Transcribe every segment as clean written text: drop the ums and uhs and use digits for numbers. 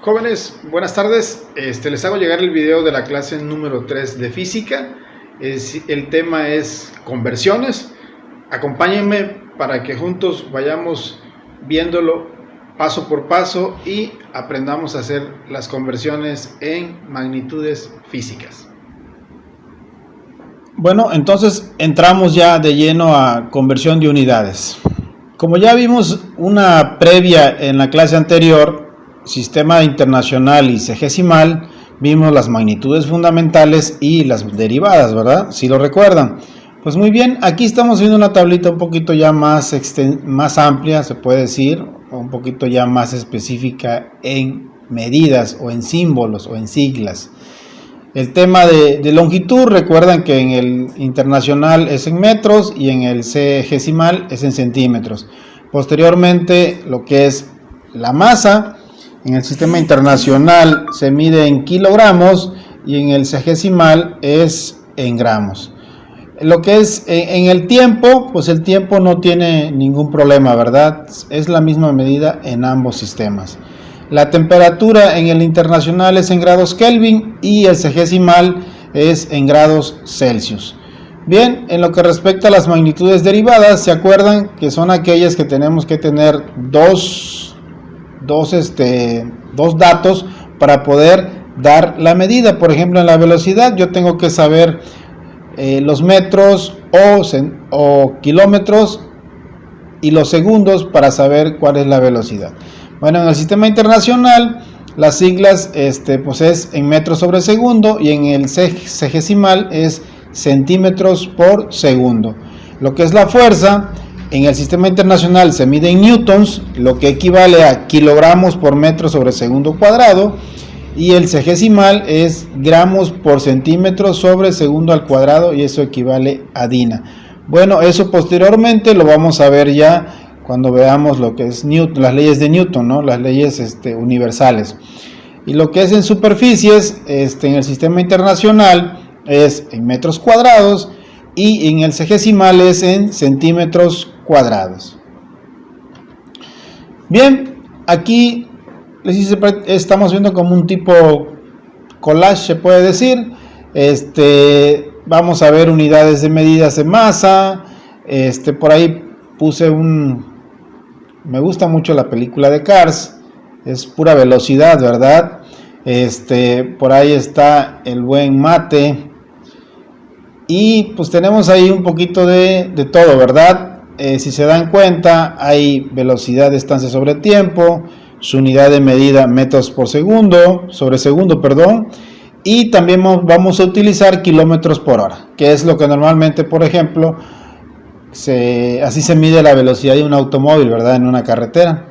Jóvenes, buenas tardes. Les hago llegar el video de la clase número 3 de física. El tema es conversiones. Acompáñenme para que juntos vayamos viéndolo paso por paso y aprendamos a hacer las conversiones en magnitudes físicas. Bueno, entonces entramos ya de lleno a conversión de unidades. Como ya vimos una previa en la clase anterior, sistema internacional y sexagesimal, vimos las magnitudes fundamentales y las derivadas, ¿verdad? Si lo recuerdan. Pues muy bien, aquí estamos viendo una tablita un poquito ya más amplia, se puede decir, o un poquito ya más específica en medidas o en símbolos o en siglas. El tema de longitud, recuerdan que en el internacional es en metros y en el sexagesimal es en centímetros. Posteriormente, lo que es la masa, en el sistema internacional se mide en kilogramos y en el sexagesimal es en gramos. Lo que es en el tiempo, pues el tiempo no tiene ningún problema, ¿verdad? Es la misma medida en ambos sistemas. La temperatura en el internacional es en grados Kelvin y el sexagesimal es en grados Celsius. Bien, en lo que respecta a las magnitudes derivadas, ¿se acuerdan que son aquellas que tenemos que tener dos datos para poder dar la medida? Por ejemplo, en la velocidad yo tengo que saber los metros o kilómetros y los segundos para saber cuál es la velocidad. Bueno, en el sistema internacional las siglas pues es en metros sobre segundo y en el sexagesimal es centímetros por segundo. Lo que es la fuerza en el sistema internacional se mide en newtons, lo que equivale a kilogramos por metro sobre segundo cuadrado, y el sexagesimal es gramos por centímetro sobre segundo al cuadrado, y eso equivale a DINA. Bueno, eso posteriormente lo vamos a ver ya cuando veamos lo que es Newton, las leyes de Newton, ¿no? Las leyes universales. Y lo que es en superficies, en el sistema internacional es en metros cuadrados y en el sexagesimal es en centímetros cuadrados. Bien, aquí estamos viendo como un tipo collage, se puede decir. Vamos a ver unidades de medidas de masa. Por ahí puse me gusta mucho la película de Cars, es pura velocidad, ¿verdad? Por ahí está el buen Mate. Y pues tenemos ahí un poquito de todo, ¿verdad? Si se dan cuenta, hay velocidad, distancia sobre tiempo, su unidad de medida metros por segundo, sobre segundo, perdón. Y también vamos a utilizar kilómetros por hora, que es lo que normalmente, por ejemplo, así se mide la velocidad de un automóvil, ¿verdad? En una carretera.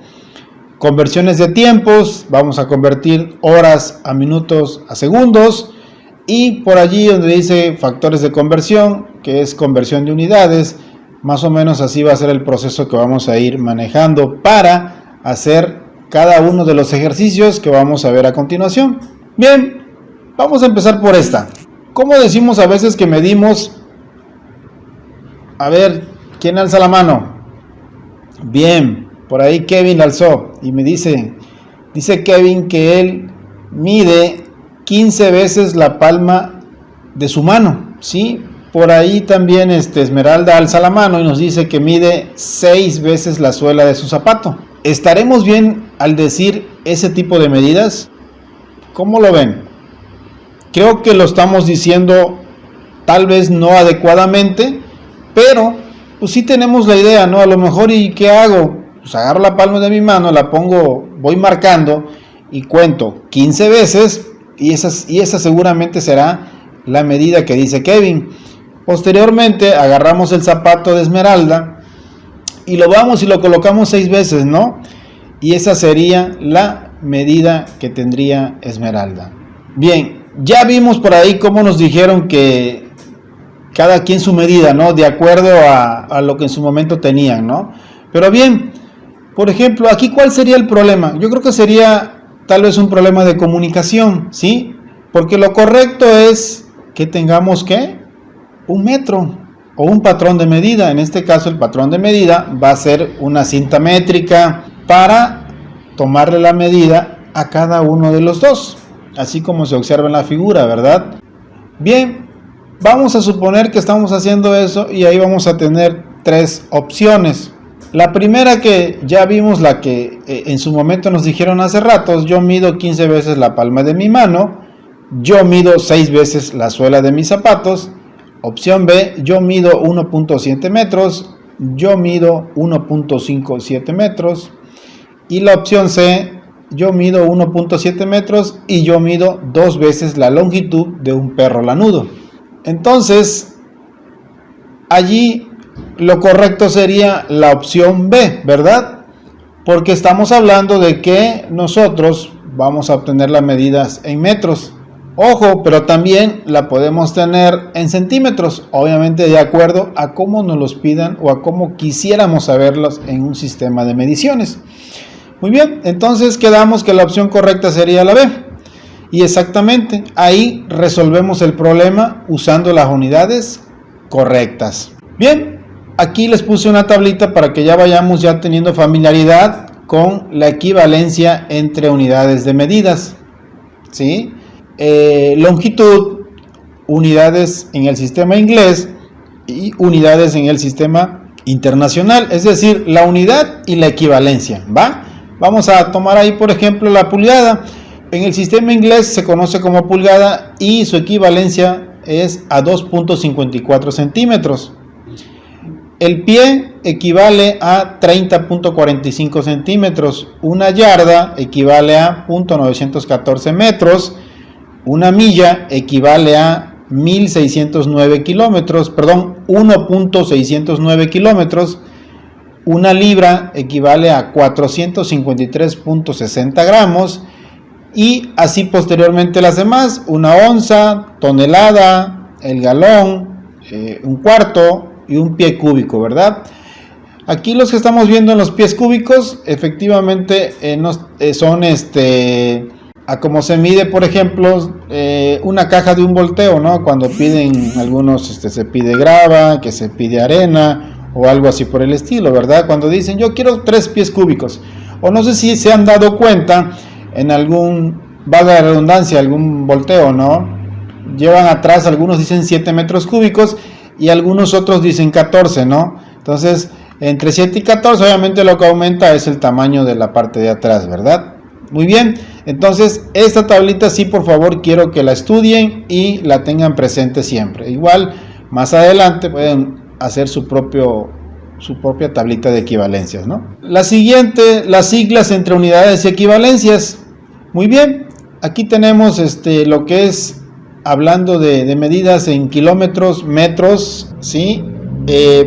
Conversiones de tiempos, vamos a convertir horas a minutos a segundos. Y por allí donde dice factores de conversión, que es conversión de unidades, más o menos así va a ser el proceso que vamos a ir manejando para hacer cada uno de los ejercicios que vamos a ver a continuación. Bien, vamos a empezar por esta. ¿Cómo decimos a veces que medimos? A ver, ¿quién alza la mano? Bien, por ahí Kevin la alzó y me dice Kevin que él mide 15 veces la palma de su mano, ¿sí? Por ahí también Esmeralda alza la mano y nos dice que mide 6 veces la suela de su zapato. ¿Estaremos bien al decir ese tipo de medidas? ¿Cómo lo ven? Creo que lo estamos diciendo tal vez no adecuadamente, pero pues sí tenemos la idea, ¿no? A lo mejor, ¿y qué hago? Pues agarro la palma de mi mano, la pongo, voy marcando y cuento 15 veces y esa seguramente será la medida que dice Kevin. Posteriormente agarramos el zapato de Esmeralda y lo colocamos 6 veces, ¿no? Y esa sería la medida que tendría Esmeralda. Bien, ya vimos por ahí cómo nos dijeron que cada quien su medida, ¿no? De acuerdo a lo que en su momento tenían, ¿no? Pero bien, por ejemplo, aquí ¿cuál sería el problema? Yo creo que sería tal vez un problema de comunicación, ¿sí? Porque lo correcto es que tengamos, ¿qué? Un metro o un patrón de medida. En este caso el patrón de medida va a ser una cinta métrica para tomarle la medida a cada uno de los dos, así como se observa en la figura, ¿verdad? Bien, vamos a suponer que estamos haciendo eso y ahí vamos a tener tres opciones. La primera, que ya vimos, la que en su momento nos dijeron hace ratos: yo mido 15 veces la palma de mi mano, yo mido 6 veces la suela de mis zapatos. Opción B, yo mido 1.7 metros, yo mido 1.57 metros. Y la opción C, yo mido 1.7 metros y yo mido 2 veces la longitud de un perro lanudo. Entonces, allí lo correcto sería la opción B, ¿verdad? Porque estamos hablando de que nosotros vamos a obtener las medidas en metros. Ojo, pero también la podemos tener en centímetros, obviamente de acuerdo a cómo nos los pidan o a cómo quisiéramos saberlos en un sistema de mediciones. Muy bien, entonces quedamos que la opción correcta sería la B. Y exactamente, ahí resolvemos el problema usando las unidades correctas. Bien, aquí les puse una tablita para que ya vayamos ya teniendo familiaridad con la equivalencia entre unidades de medidas, ¿sí? Longitud, unidades en el sistema inglés y unidades en el sistema internacional, es decir, la unidad y la equivalencia, ¿va? Vamos a tomar ahí, por ejemplo, la pulgada. En el sistema inglés se conoce como pulgada y su equivalencia es a 2.54 centímetros. El pie equivale a 30.45 centímetros. Una yarda equivale a 0.914 metros. Una milla equivale a 1.609 kilómetros, perdón, 1.609 kilómetros. Una libra equivale a 453.60 gramos. Y así posteriormente las demás: una onza, tonelada, el galón, un cuarto y un pie cúbico, ¿verdad? Aquí los que estamos viendo en los pies cúbicos, efectivamente son a como se mide, por ejemplo, una caja de un volteo, ¿no? Cuando piden algunos, se pide grava, que se pide arena o algo así por el estilo, ¿verdad? Cuando dicen yo quiero 3 pies cúbicos, o no sé si se han dado cuenta en algún, valga la redundancia, algún volteo, ¿no? Llevan atrás, algunos dicen 7 metros cúbicos y algunos otros dicen 14, ¿no? Entonces, entre 7 y 14, obviamente lo que aumenta es el tamaño de la parte de atrás, ¿verdad? Muy bien, entonces esta tablita sí, por favor, quiero que la estudien y la tengan presente siempre. Igual, más adelante pueden hacer su propia tablita de equivalencias, ¿no? La siguiente, las siglas entre unidades y equivalencias. Muy bien, aquí tenemos lo que es, hablando de medidas en kilómetros, metros, ¿sí?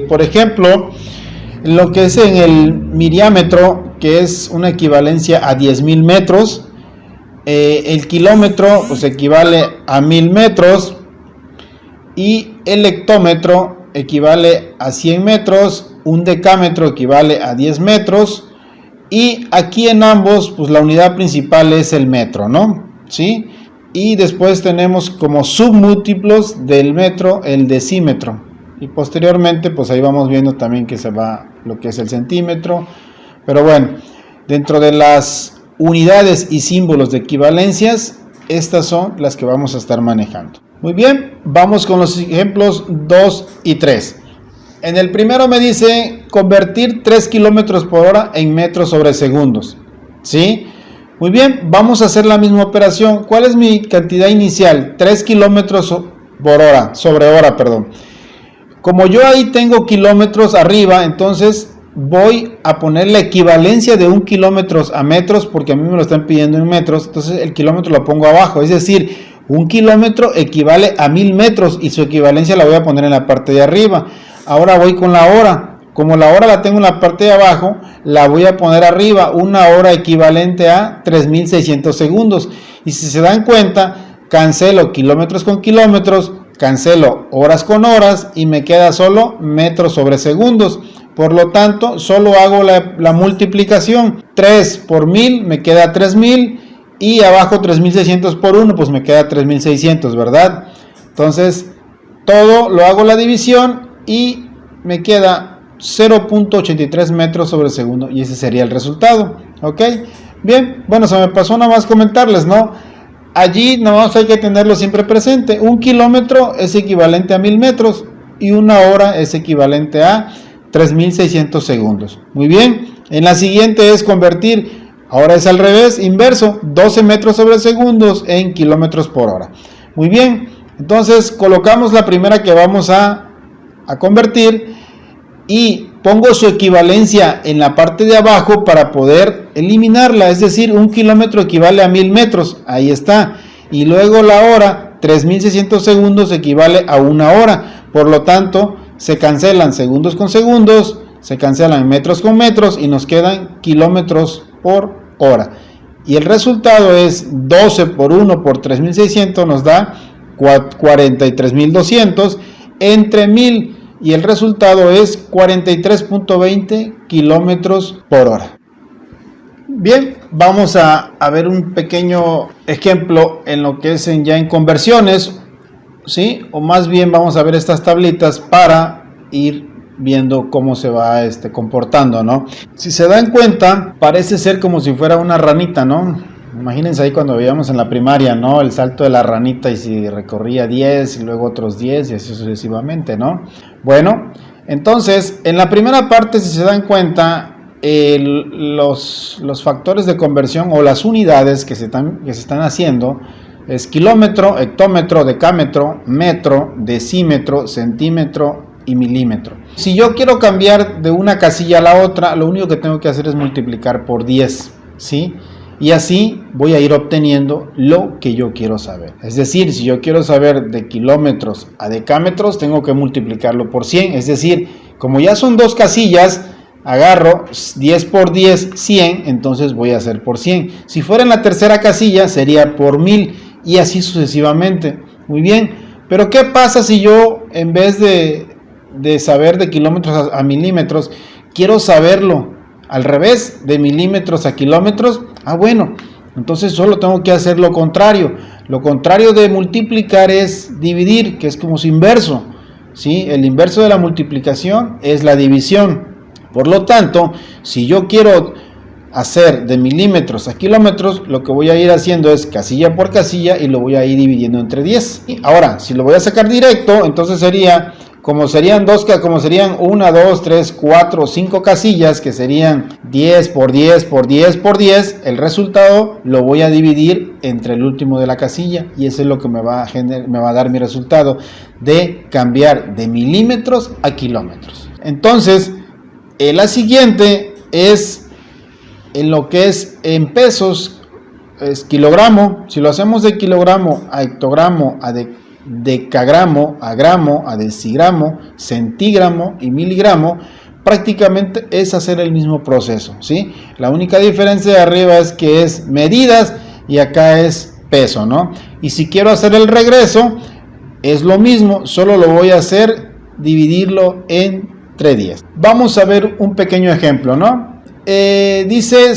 Por ejemplo, lo que es en el miriámetro, que es una equivalencia a 10.000 metros, el kilómetro pues equivale a 1.000 metros y el hectómetro equivale a 100 metros, un decámetro equivale a 10 metros y aquí en ambos pues la unidad principal es el metro, ¿no? ¿Sí? Y después tenemos como submúltiplos del metro el decímetro y posteriormente pues ahí vamos viendo también que se va lo que es el centímetro, pero bueno, dentro de las unidades y símbolos de equivalencias, estas son las que vamos a estar manejando. Muy bien, vamos con los ejemplos 2 y 3. En el primero me dice convertir 3 kilómetros por hora en metros sobre segundos, ¿sí? Muy bien, vamos a hacer la misma operación. ¿Cuál es mi cantidad inicial? 3 kilómetros por hora, sobre hora, perdón. Como yo ahí tengo kilómetros arriba, entonces voy a poner la equivalencia de 1 kilómetro a metros, porque a mí me lo están pidiendo en metros, entonces el kilómetro lo pongo abajo, es decir, 1 kilómetro equivale a 1.000 metros y su equivalencia la voy a poner en la parte de arriba. Ahora voy con la hora, como la hora la tengo en la parte de abajo, la voy a poner arriba, una hora equivalente a 3.600 segundos, y si se dan cuenta, cancelo kilómetros con kilómetros, cancelo horas con horas y me queda solo metros sobre segundos. Por lo tanto, solo hago la multiplicación. 3 por 1000 me queda 3000 y abajo 3600 por 1 pues me queda 3600, ¿verdad? Entonces, todo lo hago la división y me queda 0.83 metros sobre segundo y ese sería el resultado, ¿ok? Bien, bueno, se me pasó nada más comentarles, ¿no? Allí nada más hay que tenerlo siempre presente. 1 kilómetro es equivalente a 1000 metros y 1 hora es equivalente a 3600 segundos. Muy bien, en la siguiente es convertir, ahora es al revés, inverso, 12 metros sobre segundos en kilómetros por hora. Muy bien, entonces colocamos la primera que vamos a convertir y pongo su equivalencia en la parte de abajo para poder eliminarla, es decir, 1 kilómetro equivale a 1000 metros, ahí está, y luego la hora, 3600 segundos equivale a 1 hora, por lo tanto se cancelan segundos con segundos, se cancelan metros con metros y nos quedan kilómetros por hora, y el resultado es 12 por 1 por 3600 nos da 43200 entre 1000 y el resultado es 43.20 kilómetros por hora. Bien, vamos a ver un pequeño ejemplo en lo que es ya en conversiones, ¿sí? O más bien vamos a ver estas tablitas para ir viendo cómo se va comportando, ¿no? Si se dan cuenta, parece ser como si fuera una ranita, ¿no? Imagínense ahí cuando veíamos en la primaria, ¿no? El salto de la ranita y si recorría 10 y luego otros 10 y así sucesivamente, ¿no? Bueno, entonces en la primera parte, si se dan cuenta, los factores de conversión o las unidades que se están haciendo es kilómetro, hectómetro, decámetro, metro, decímetro, centímetro y milímetro. Si yo quiero cambiar de una casilla a la otra, lo único que tengo que hacer es multiplicar por 10, ¿sí? Y así voy a ir obteniendo lo que yo quiero saber. Es decir, si yo quiero saber de kilómetros a decámetros, tengo que multiplicarlo por 100. Es decir, como ya son dos casillas, agarro 10 por 10, 100, entonces voy a hacer por 100. Si fuera en la tercera casilla, sería por 1000 y así sucesivamente. Muy bien, pero ¿qué pasa si yo, en vez de saber de kilómetros a milímetros, quiero saberlo al revés, de milímetros a kilómetros? Bueno, entonces solo tengo que hacer lo contrario. Lo contrario de multiplicar es dividir, que es como su inverso, ¿sí? El inverso de la multiplicación es la división. Por lo tanto, si yo quiero hacer de milímetros a kilómetros, lo que voy a ir haciendo es casilla por casilla y lo voy a ir dividiendo entre 10. Ahora, si lo voy a sacar directo, entonces sería como serían 1, 2, 3, 4, 5 casillas, que serían 10 por 10 por 10 por 10, el resultado lo voy a dividir entre el último de la casilla y eso es lo que me va a dar mi resultado de cambiar de milímetros a kilómetros. Entonces, la siguiente es en lo que es en pesos, es kilogramo. Si lo hacemos de kilogramo a hectogramo, a decagramo, a gramo, a decigramo, centígramo y miligramo, prácticamente es hacer el mismo proceso, ¿sí? La única diferencia de arriba es que es medidas y acá es peso, ¿no? Y si quiero hacer el regreso, es lo mismo, solo lo voy a hacer dividirlo entre 10. Vamos a ver un pequeño ejemplo, ¿no? Dice,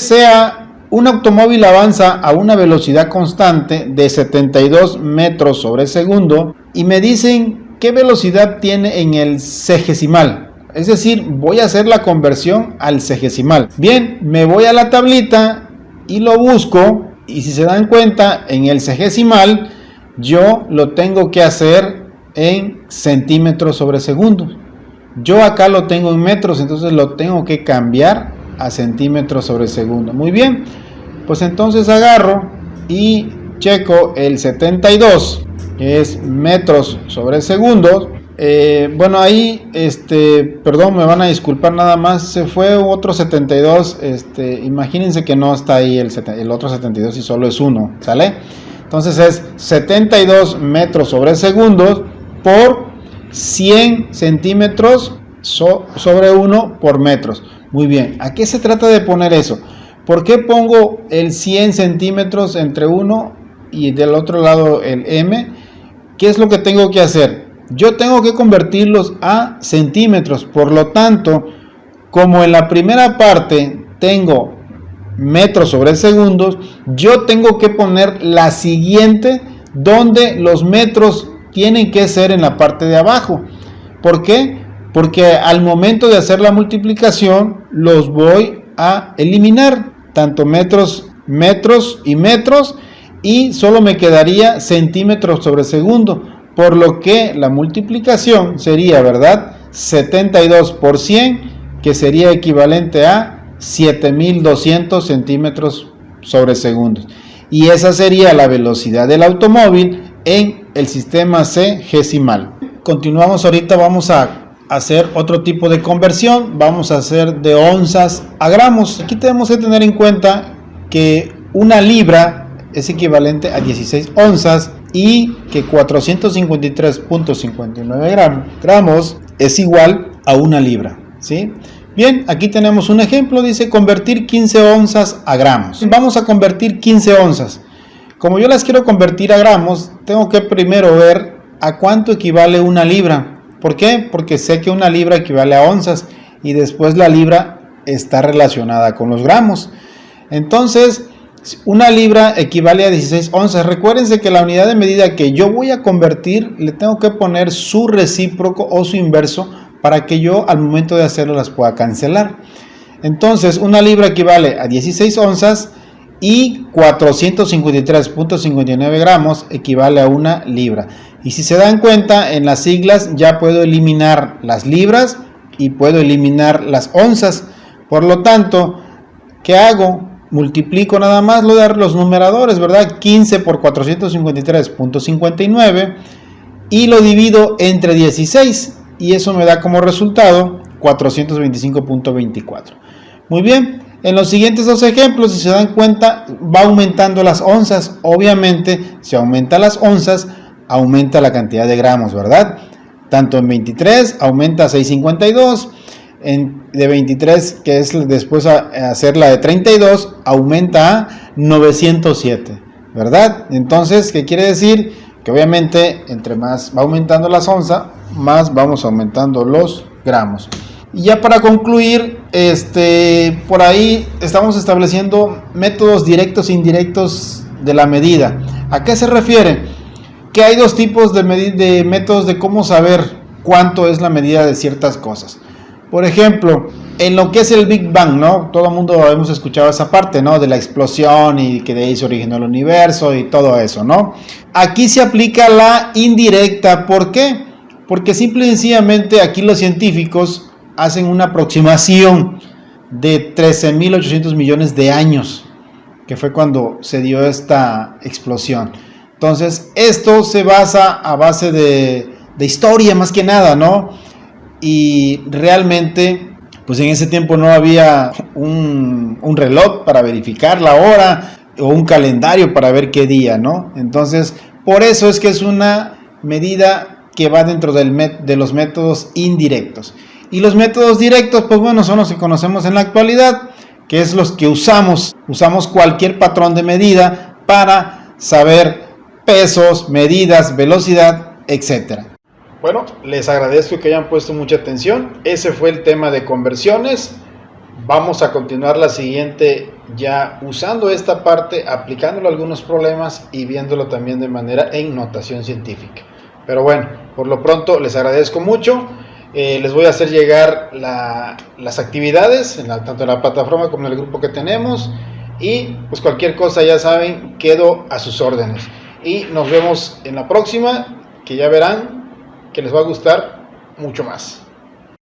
un automóvil avanza a una velocidad constante de 72 metros sobre segundo y me dicen qué velocidad tiene en el sexagesimal. Es decir, voy a hacer la conversión al sexagesimal. Bien, me voy a la tablita y lo busco y si se dan cuenta, en el sexagesimal yo lo tengo que hacer en centímetros sobre segundo. Yo acá lo tengo en metros, entonces lo tengo que cambiar a centímetros sobre segundo. Muy bien, pues entonces agarro y checo el 72, que es metros sobre segundo. Bueno, ahí, perdón, me van a disculpar, nada más se fue otro 72. Imagínense que no está ahí el otro 72 y solo es uno, ¿sale? Entonces es 72 metros sobre segundo por 100 centímetros sobre 1 por metros. Muy bien, ¿a qué se trata de poner eso? ¿Por qué pongo el 100 centímetros entre 1 y del otro lado el m? ¿Qué es lo que tengo que hacer? Yo tengo que convertirlos a centímetros, por lo tanto, como en la primera parte tengo metros sobre segundos, yo tengo que poner la siguiente donde los metros tienen que ser en la parte de abajo. ¿Por qué? Porque al momento de hacer la multiplicación los voy a eliminar, tanto metros metros y metros, y solo me quedaría centímetros sobre segundo, por lo que la multiplicación sería, ¿verdad?, 72 por 100, que sería equivalente a 7200 centímetros sobre segundo. Y esa sería la velocidad del automóvil en el sistema C-gesimal. Continuamos ahorita, vamos a hacer otro tipo de conversión, vamos a hacer de onzas a gramos. Aquí tenemos que tener en cuenta que una libra es equivalente a 16 onzas y que 453.59 gramos es igual a una libra, ¿sí? Bien, aquí tenemos un ejemplo, dice convertir 15 onzas a gramos. Vamos a convertir 15 onzas. Como yo las quiero convertir a gramos, tengo que primero ver a cuánto equivale una libra. ¿Por qué? Porque sé que una libra equivale a onzas y después la libra está relacionada con los gramos. Entonces, una libra equivale a 16 onzas. Recuérdense que la unidad de medida que yo voy a convertir le tengo que poner su recíproco o su inverso para que yo al momento de hacerlo las pueda cancelar. Entonces, una libra equivale a 16 onzas y 453.59 gramos equivale a una libra. Y si se dan cuenta, en las siglas ya puedo eliminar las libras y puedo eliminar las onzas. Por lo tanto, ¿qué hago? Multiplico nada más los numeradores, ¿verdad? 15 por 453.59 y lo divido entre 16 y eso me da como resultado 425.24. Muy bien, en los siguientes dos ejemplos, si se dan cuenta, va aumentando las onzas. Obviamente, si aumenta las onzas, aumenta la cantidad de gramos, ¿verdad? Tanto en 23 aumenta a 652. De 23, que es después a hacer la de 32, aumenta a 907, ¿verdad? Entonces, ¿qué quiere decir? Que obviamente entre más va aumentando las onzas, más vamos aumentando los gramos. Y ya para concluir, por ahí estamos estableciendo métodos directos e indirectos de la medida. ¿A qué se refiere? Que hay dos tipos de métodos de cómo saber cuánto es la medida de ciertas cosas. Por ejemplo, en lo que es el Big Bang, ¿no? Todo el mundo hemos escuchado esa parte, ¿no? De la explosión y que de ahí se originó el universo y todo eso, ¿no? Aquí se aplica la indirecta. ¿Por qué? Porque simple y sencillamente aquí los científicos hacen una aproximación de 13.800 millones de años, que fue cuando se dio esta explosión. Entonces, esto se basa a base de historia más que nada, ¿no? Y realmente, pues en ese tiempo no había un reloj para verificar la hora o un calendario para ver qué día, ¿no? Entonces, por eso es que es una medida que va dentro de los métodos indirectos. Y los métodos directos, pues bueno, son los que conocemos en la actualidad, que es los que usamos cualquier patrón de medida para saber pesos, medidas, velocidad, etcétera. Bueno, les agradezco que hayan puesto mucha atención. Ese fue el tema de conversiones. Vamos a continuar la siguiente ya usando esta parte, aplicándolo a algunos problemas y viéndolo también de manera en notación científica. Pero bueno, por lo pronto les agradezco mucho. Les voy a hacer llegar las actividades, tanto en la plataforma como en el grupo que tenemos. Y pues cualquier cosa ya saben, quedo a sus órdenes. Y nos vemos en la próxima, que ya verán que les va a gustar mucho más.